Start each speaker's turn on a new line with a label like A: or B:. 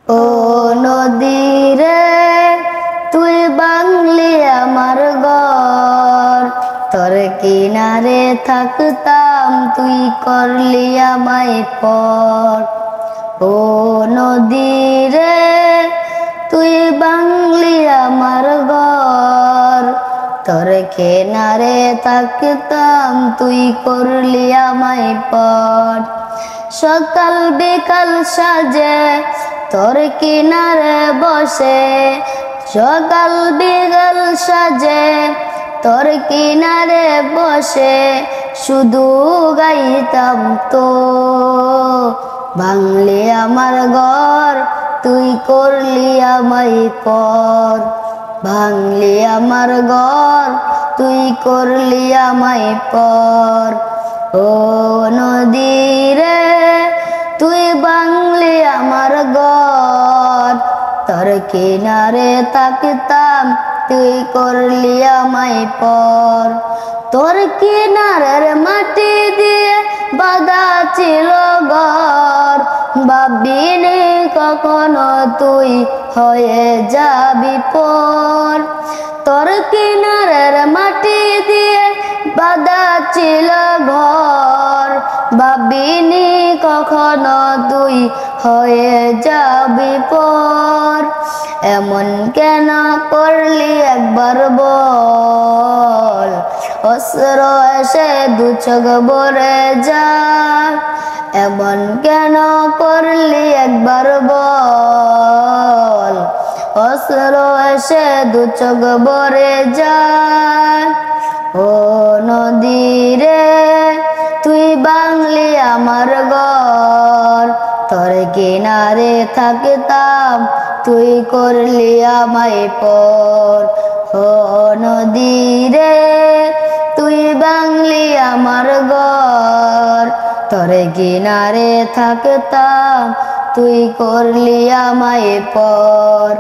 A: ও নদী রে তুই বাংলি আমার ঘর, তোর কিনারে থাকতাম তুই করলি আমায় পর। ও নদী রে তুই বাংলি আমার ঘর, তোর কিনারে থাকতাম তুই করলি আমায় পর। সকাল বিকাল সাজে তোর কিনারে বসে, সকাল বিকাল সাজে তোর কিনারে বসে, শুধু গাইতাম তো ভাঙলি আমার ঘর তুই করলি আমায় পর। ভাঙলি আমার ঘর তুই করলি আমায় পর। ও নদী রে তুই বাংলি আমার ঘর, তোর কিনারে থাকতাম তুই করলি আমায় পর। তোর কিনারের মাটি দিয়ে বাঁধা ছিল ঘর, ভাবিনি কখনো তুই হয়ে যাবি পর। তোর কিনারের মাটি দিয়ে বাঁধা ছিল ঘর, ভাবিনি কখনো তুই হয়ে যাবি পর। এমন কেন করলি একবার বল, অস্ত্র এসে দু চোখ ভরে যায়। এমন কেন করলি একবার বল, অস্ত্র এসে দু চোখ ভরে যায়। ও নদী রে তুই বাংলি আমার ঘর, তোর কিনারে থাকতাম তুই করলি আমায় পর। ও নদী রে তুই বাংলি আমার ঘর, তোর কিনারে থাকতাম তুই করলি আমায় পর।